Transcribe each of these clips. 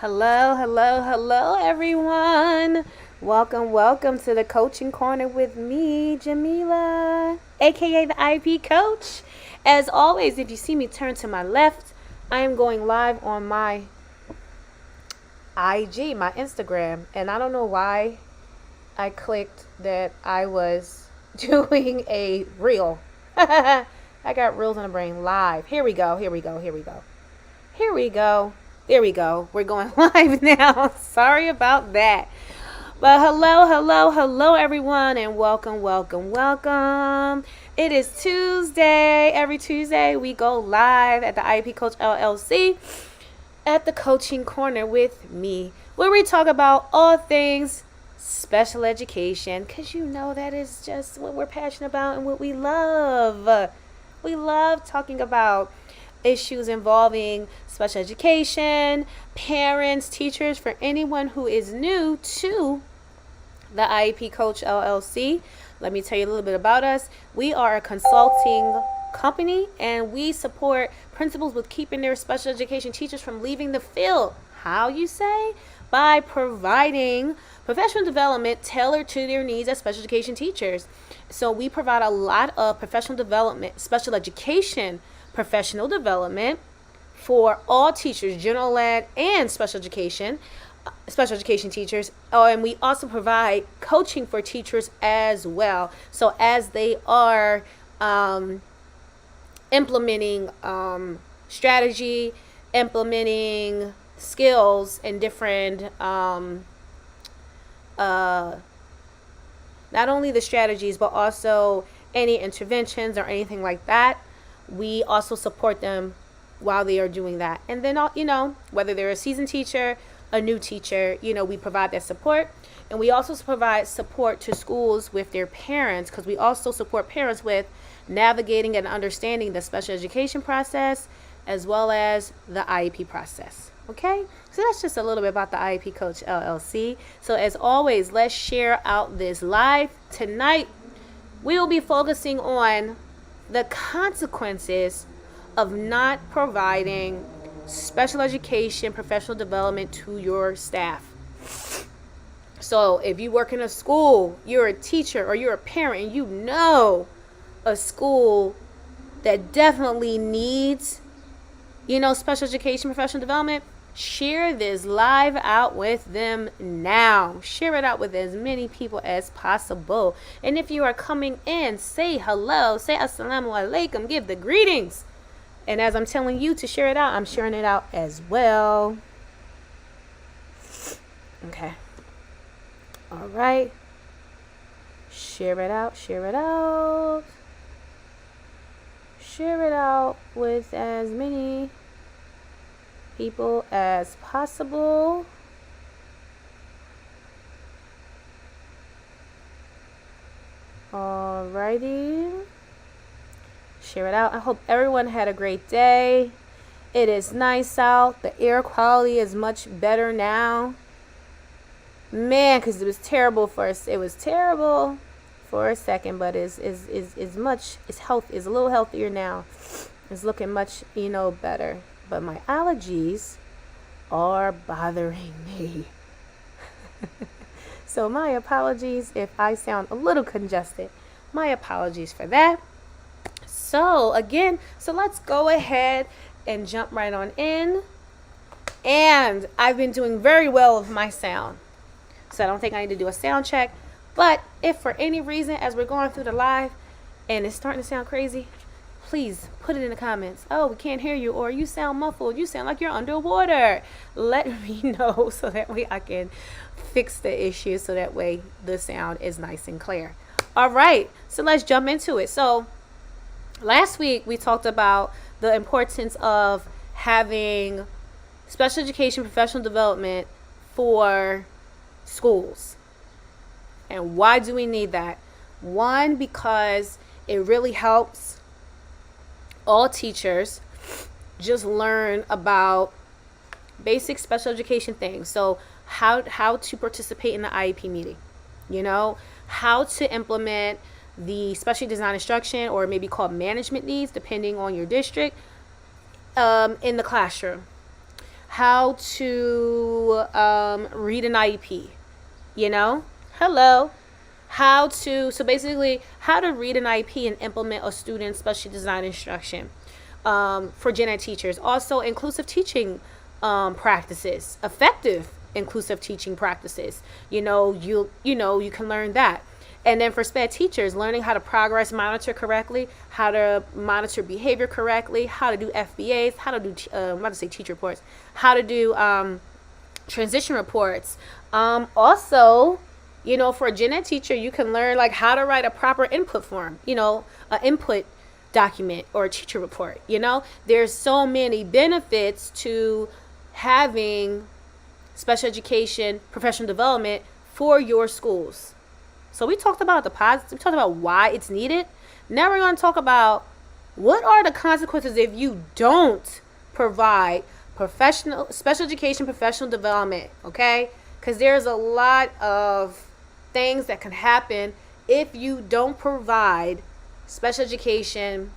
Hello, hello, hello, everyone. Welcome to the Coaching Corner with me, Jamila, aka the IEP Coach. As always, if you see me turn to my left, I am going live on my IG, my Instagram, and I don't know why I clicked that I was doing a reel. I got reels in the brain live. Here we go. There we go. We're going live now. Sorry about that. But hello, everyone, and welcome. It is Tuesday. Every Tuesday, we go live at the IEP Coach LLC at the Coaching Corner with me, where we talk about all things special education, because you know that is just what we're passionate about and what we love. We love talking about issues involving special education, parents, teachers, for anyone who is new to the IEP Coach LLC. Let me tell you a little bit about us. We are a consulting company, and we support principals with keeping their special education teachers from leaving the field. How, you say? By providing professional development tailored to their needs as special education teachers. So we provide a lot of professional development, special education professional development for all teachers, general ed and special education teachers. Oh, and we also provide coaching for teachers as well. So as they are implementing strategy, implementing skills and different not only the strategies, but also any interventions or anything like that, we also support them while they are doing that. And then, whether they're a seasoned teacher, a new teacher, we provide that support. And we also provide support to schools with their parents, because we also support parents with navigating and understanding the special education process as well as the IEP process. Okay, so that's just a little bit about the IEP Coach LLC. So as always, let's share out this live. Tonight, we will be focusing on the consequences of not providing special education professional development to your staff. So if you work in a school, you're a teacher or you're a parent, and you know a school that definitely needs, special education professional development, share this live out with them now. Share it out with as many people as possible. And if you are coming in, say hello, say assalamu alaikum, give the greetings. And as I'm telling you to share it out, I'm sharing it out as well. Okay. All right. Share it out. Share it out with as many people as possible. Alrighty. Share it out. I hope everyone had a great day. It is nice out. The air quality is much better now. Man, because it was terrible first. It was terrible for a second, but its health is a little healthier now. It's looking much, better. But my allergies are bothering me. So my apologies if I sound a little congested. My apologies for that. So let's go ahead and jump right on in. And I've been doing very well with my sound, so I don't think I need to do a sound check. But if for any reason, as we're going through the live and it's starting to sound crazy, please put it in the comments. Oh, we can't hear you, or you sound muffled, you sound like you're underwater. Let me know so that way I can fix the issue, so that way the sound is nice and clear. All right, so let's jump into it. So last week we talked about the importance of having special education professional development for schools. And why do we need that? One, because it really helps all teachers just learn about basic special education things. So how to participate in the IEP meeting, how to implement the specially designed instruction, or maybe called management needs, depending on your district, in the classroom. how to read an IEP, hello, so basically how to read an IEP and implement a student special design instruction for gen ed teachers. Also, inclusive teaching practices, effective inclusive teaching practices. You can learn that. And then for SPED teachers, learning how to progress monitor correctly, how to monitor behavior correctly, how to do FBAs, how to do teacher reports, how to do transition reports. Also, for a gen ed teacher, you can learn like how to write a proper input form, an input document or a teacher report. There's so many benefits to having special education professional development for your schools. So we talked about the positives, we talked about why it's needed. Now we're going to talk about what are the consequences if you don't provide special education professional development, okay? Because there's a lot of things that can happen if you don't provide special education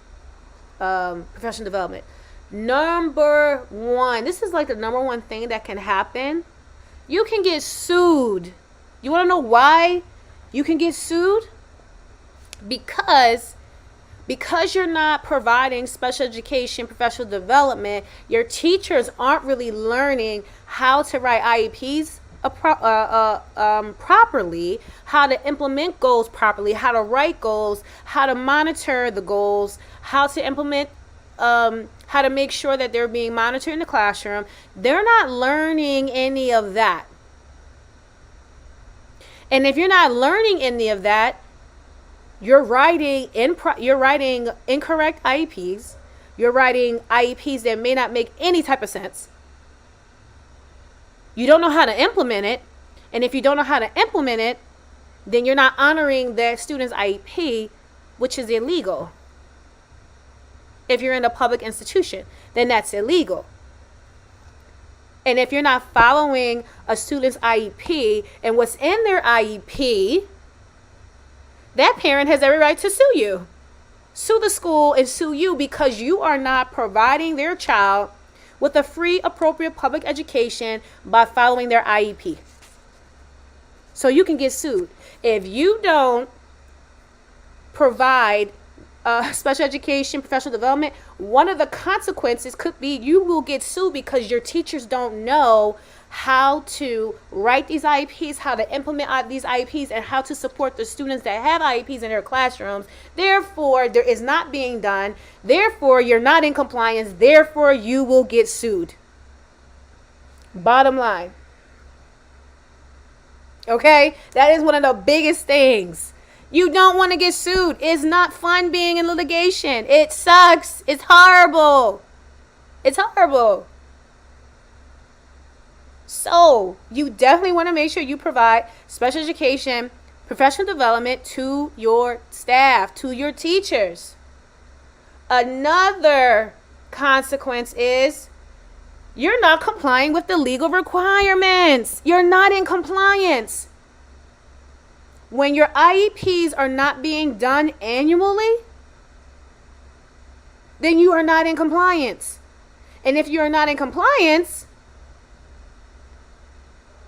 professional development. Number one, this is like the number one thing that can happen. You can get sued. You want to know why you can get sued? Because you're not providing special education professional development, your teachers aren't really learning how to write IEPs properly, how to implement goals properly, how to write goals, how to monitor the goals, how to implement, how to make sure that they're being monitored in the classroom. They're not learning any of that. And if you're not learning any of that, you're writing incorrect IEPs. You're writing IEPs that may not make any type of sense. You don't know how to implement it. And if you don't know how to implement it, then you're not honoring the student's IEP, which is illegal. If you're in a public institution, then that's illegal. And if you're not following a student's IEP and what's in their IEP, that parent has every right to sue you. Sue the school and sue you because you are not providing their child with a free, appropriate public education by following their IEP. So you can get sued. If you don't provide special education, professional development, one of the consequences could be you will get sued because your teachers don't know how to write these IEPs, how to implement these IEPs, and how to support the students that have IEPs in their classrooms. Therefore, there is not being done. Therefore, you're not in compliance. Therefore, you will get sued. Bottom line. Okay? That is one of the biggest things. You don't want to get sued. It's not fun being in litigation. It sucks. It's horrible. It's horrible. So you definitely want to make sure you provide special education, professional development to your staff, to your teachers. Another consequence is you're not complying with the legal requirements. You're not in compliance. When your IEPs are not being done annually, then you are not in compliance. And if you are not in compliance,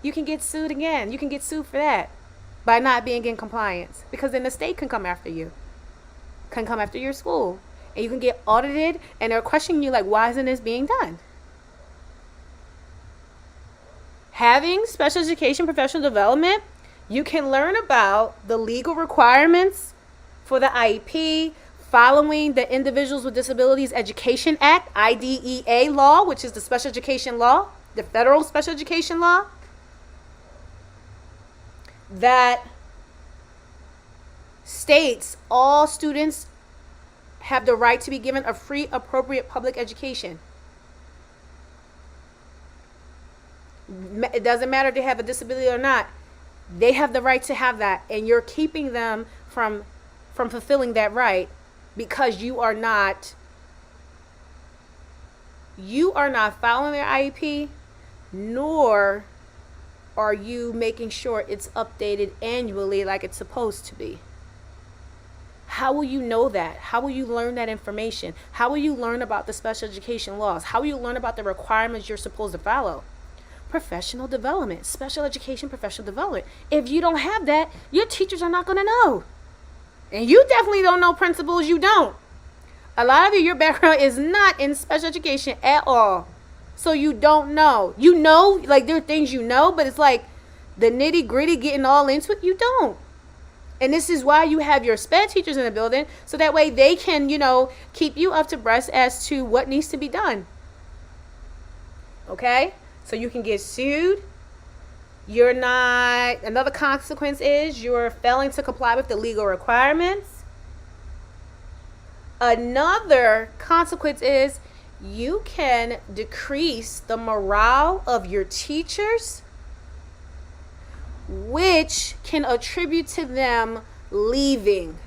you can get sued again. You can get sued for that by not being in compliance, because then the state can come after you, can come after your school, and you can get audited, and they're questioning you like, why isn't this being done? Having special education professional development, you can learn about the legal requirements for the IEP, following the Individuals with Disabilities Education Act, IDEA law, which is the special education law, the federal special education law, that states all students have the right to be given a free, appropriate public education. It doesn't matter if they have a disability or not. They have the right to have that, and you're keeping them from fulfilling that right because you are not following their IEP, nor are you making sure it's updated annually like it's supposed to be. How will you know that? How will you learn that information? How will you learn about the special education laws? How will you learn about the requirements you're supposed to follow? Professional development, special education professional development. If you don't have that, your teachers are not going to know. And you definitely don't know principles you don't. A lot of you, your background is not in special education at all. So you don't know. You know, like there are things you know, but it's like the nitty gritty getting all into it, you don't. And this is why you have your SPED teachers in the building, so that way they can, keep you up to breast as to what needs to be done. Okay? So you can get sued. Another consequence is you're failing to comply with the legal requirements. Another consequence is you can decrease the morale of your teachers, which can attribute to them leaving.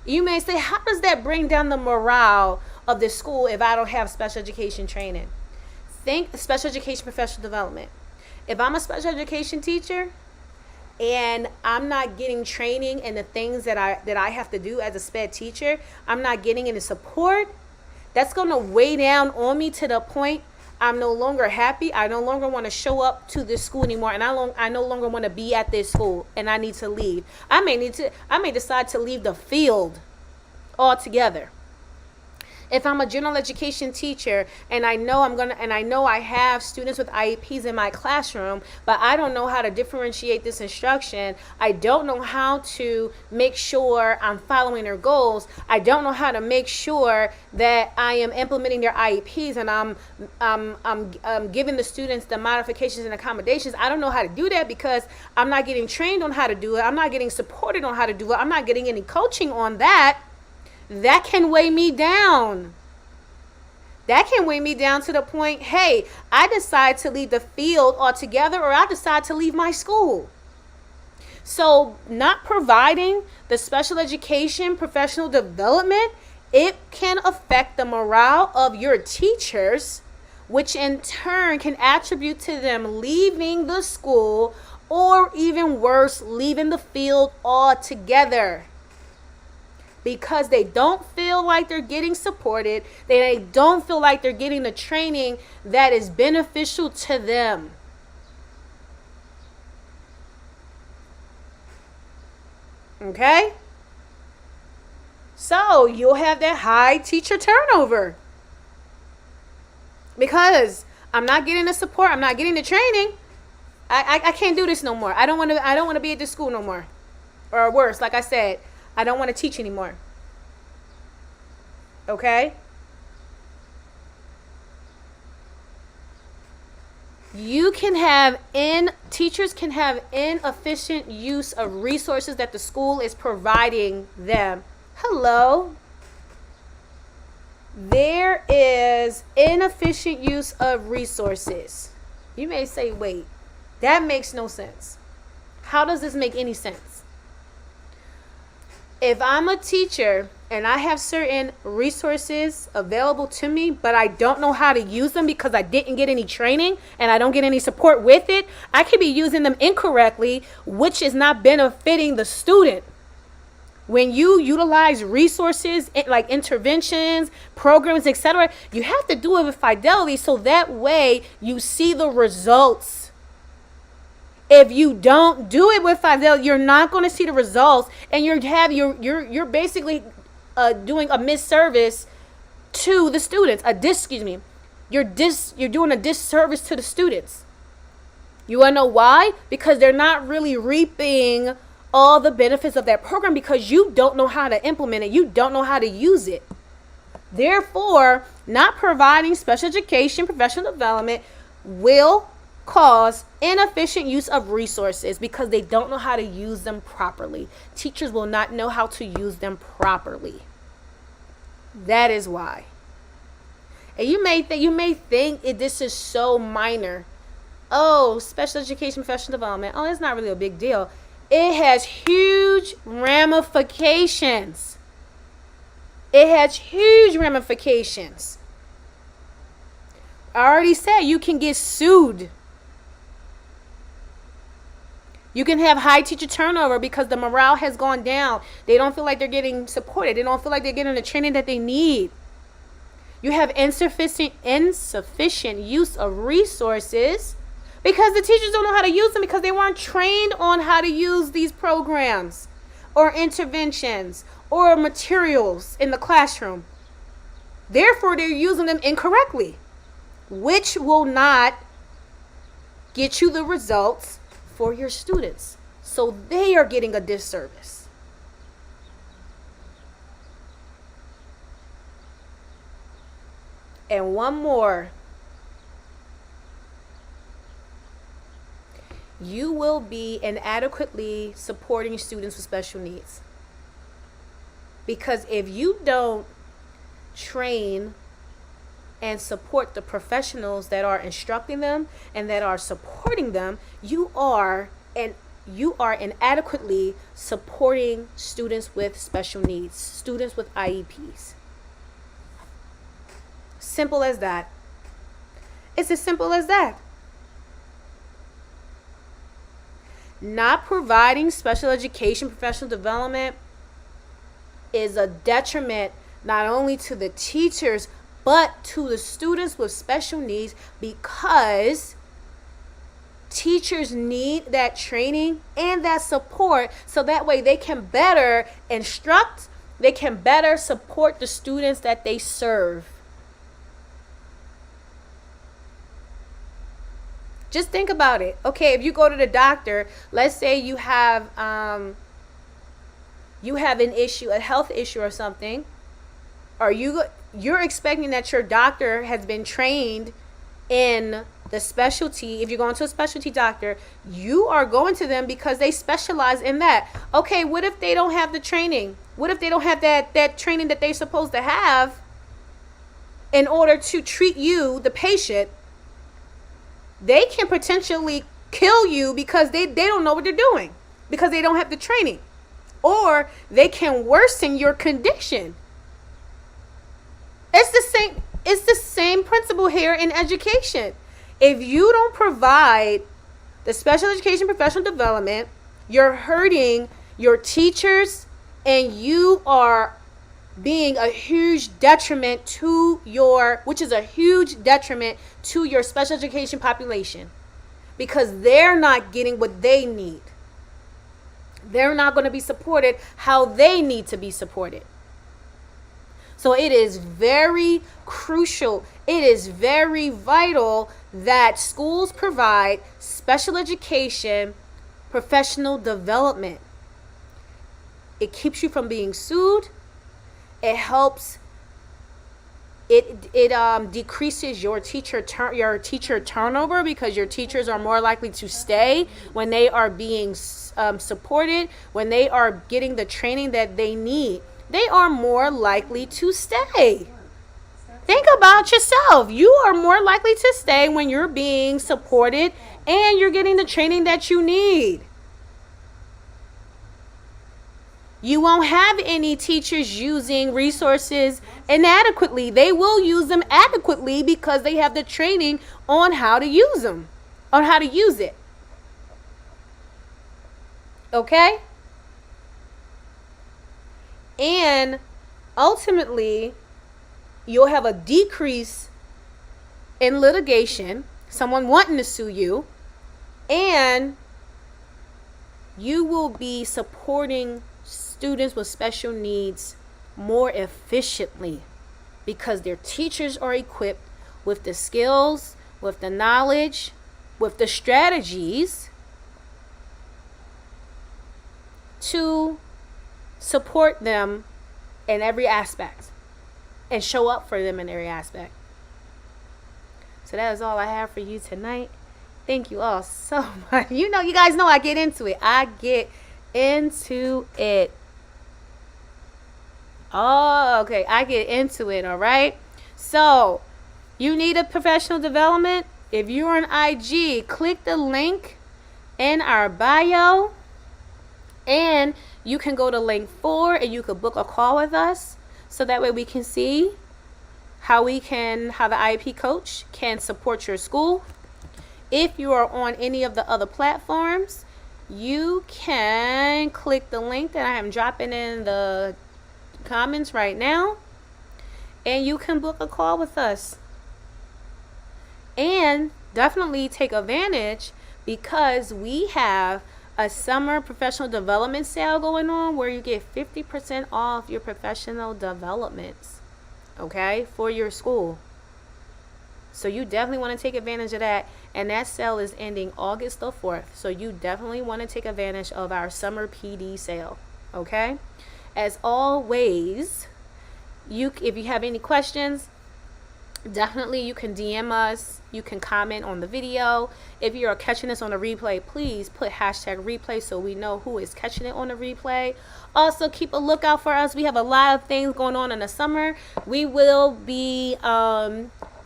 You may say, how does that bring down the morale of the school if I don't have special education training? Think special education professional development. If I'm a special education teacher and I'm not getting training in the things that I have to do as a SPED teacher, I'm not getting any support, that's going to weigh down on me to the point I'm no longer happy. I no longer want to show up to this school anymore, and I no longer want to be at this school, and I need to leave. I may decide to leave the field altogether. If I'm a general education teacher and I know I have students with IEPs in my classroom, but I don't know how to differentiate this instruction, I don't know how to make sure I'm following their goals, I don't know how to make sure that I am implementing their IEPs and I'm giving the students the modifications and accommodations. I don't know how to do that because I'm not getting trained on how to do it. I'm not getting supported on how to do it. I'm not getting any coaching on that. That can weigh me down. That can weigh me down to the point, hey, I decide to leave the field altogether, or I decide to leave my school. So not providing the special education professional development, it can affect the morale of your teachers, which in turn can attribute to them leaving the school, or even worse, leaving the field altogether. Because they don't feel like they're getting supported. They don't feel like they're getting the training that is beneficial to them. Okay? So you'll have that high teacher turnover. Because I'm not getting the support, I'm not getting the training. I can't do this no more. I don't want to be at this school no more. Or worse, like I said, I don't want to teach anymore. Okay? Teachers can have inefficient use of resources that the school is providing them. Hello? There is inefficient use of resources. You may say, wait, that makes no sense. How does this make any sense? If I'm a teacher and I have certain resources available to me, but I don't know how to use them because I didn't get any training and I don't get any support with it, I could be using them incorrectly, which is not benefiting the student. When you utilize resources like interventions, programs, etc., you have to do it with fidelity so that way you see the results. If you don't do it with fidelity, you're not going to see the results, and you're basically doing a misservice to the students. You're doing a disservice to the students. You want to know why? Because they're not really reaping all the benefits of that program because you don't know how to implement it. You don't know how to use it. Therefore, not providing special education, professional development will cause inefficient use of resources because they don't know how to use them properly. Teachers will not know how to use them properly. That is why. And you may think this is so minor. Oh, special education, professional development. Oh, it's not really a big deal. It has huge ramifications. It has huge ramifications. I already said you can get sued. You can have high teacher turnover because the morale has gone down. They don't feel like they're getting supported. They don't feel like they're getting the training that they need. You have insufficient use of resources because the teachers don't know how to use them because they weren't trained on how to use these programs or interventions or materials in the classroom. Therefore, they're using them incorrectly, which will not get you the results for your students. So they are getting a disservice. And one more. You will be inadequately supporting students with special needs. Because if you don't train and support the professionals that are instructing them and that are supporting them, you are inadequately supporting students with special needs, students with IEPs. Simple as that. It's as simple as that. Not providing special education, professional development is a detriment not only to the teachers, but to the students with special needs, because teachers need that training and that support so that way they can better instruct, they can better support the students that they serve. Just think about it. Okay, if you go to the doctor, let's say you have an issue, a health issue or something, or you're expecting that your doctor has been trained in the specialty. If you're going to a specialty doctor, you are going to them because they specialize in that. Okay, what if they don't have the training? What if they don't have that training that they're supposed to have in order to treat you, the patient? They can potentially kill you because they don't know what they're doing, because they don't have the training. Or they can worsen your condition. It's the same principle here in education. If you don't provide the special education professional development, you're hurting your teachers and you are being a huge detriment to your special education population, because they're not getting what they need. They're not going to be supported how they need to be supported. So it is very crucial, it is very vital that schools provide special education professional development. It keeps you from being sued. It helps. It decreases your teacher turnover, because your teachers are more likely to stay when they are being supported, when they are getting the training that they need. They are more likely to stay. Think about yourself. You are more likely to stay when you're being supported and you're getting the training that you need. You won't have any teachers using resources inadequately. They will use them adequately because they have the training on how to use them, on how to use it. Okay? And ultimately, you'll have a decrease in litigation, someone wanting to sue you, and you will be supporting students with special needs more efficiently because their teachers are equipped with the skills, with the knowledge, with the strategies to support them in every aspect and show up for them in every aspect. So that is all I have for you tonight. Thank you all so much. You guys know I get into it. Oh, okay. I get into it, all right? So, you need a professional development? If you're on IG, click the link in our bio, and you can go to link 4 and you can book a call with us, so that way we can see how the IEP Coach can support your school. If you are on any of the other platforms, you can click the link that I am dropping in the comments right now, and you can book a call with us. And definitely take advantage, because we have a summer professional development sale going on where you get 50% off your professional developments, okay, for your school. So you definitely want to take advantage of that. And that sale is ending August the 4th. So you definitely want to take advantage of our summer PD sale, okay? As always, if you have any questions, definitely you can DM us. You can comment on the video. If you are catching this on the replay, please put #replay so we know who is catching it on the replay. Also, keep a lookout for us. We have a lot of things going on in the summer. We will be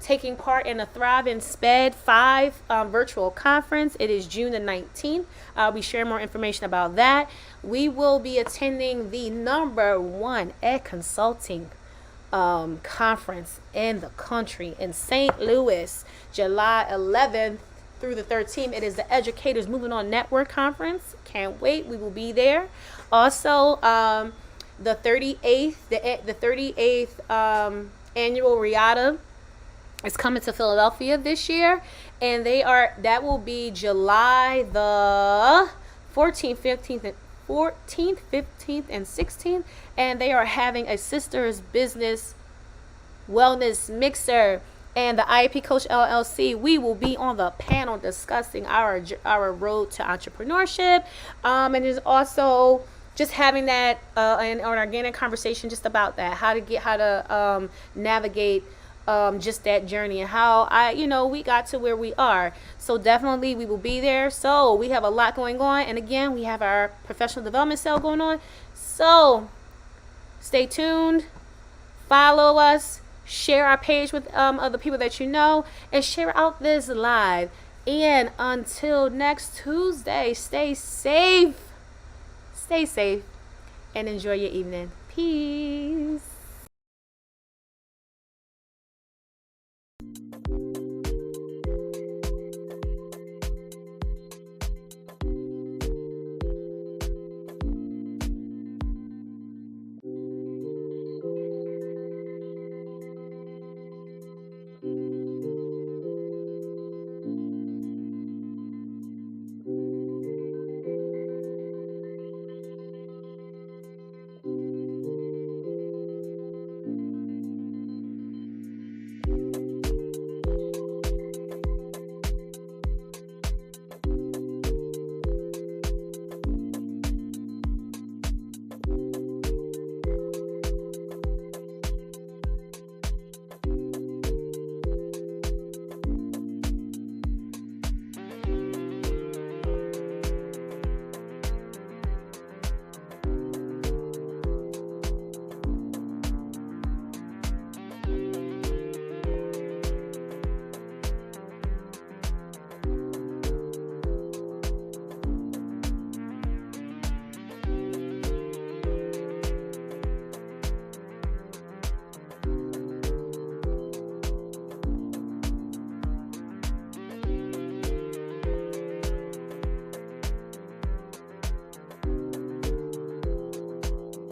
taking part in the Thrive in Sped 5 virtual conference. It is June the 19th. I'll be sharing more information about that. We will be attending the #1 Ed Consulting conference in the country in St. Louis, July 11th through the 13th. It is the Educators Moving On Network Conference. Can't wait. We will be there. Also, the 38th annual Riata is coming to Philadelphia this year, and that will be July the 14th, 15th, and 16th, and they are having a Sisters Business Wellness Mixer. And the IEP Coach LLC, we will be on the panel discussing our road to entrepreneurship, and there's also just having that an organic conversation just about that, how to navigate just that journey, and how we got to where we are. So definitely we will be there. So we have a lot going on, and again, we have our professional development sale going on. So stay tuned, follow us, share our page with other people that you know, and share out this live. And until next Tuesday, stay safe, and enjoy your evening. Peace.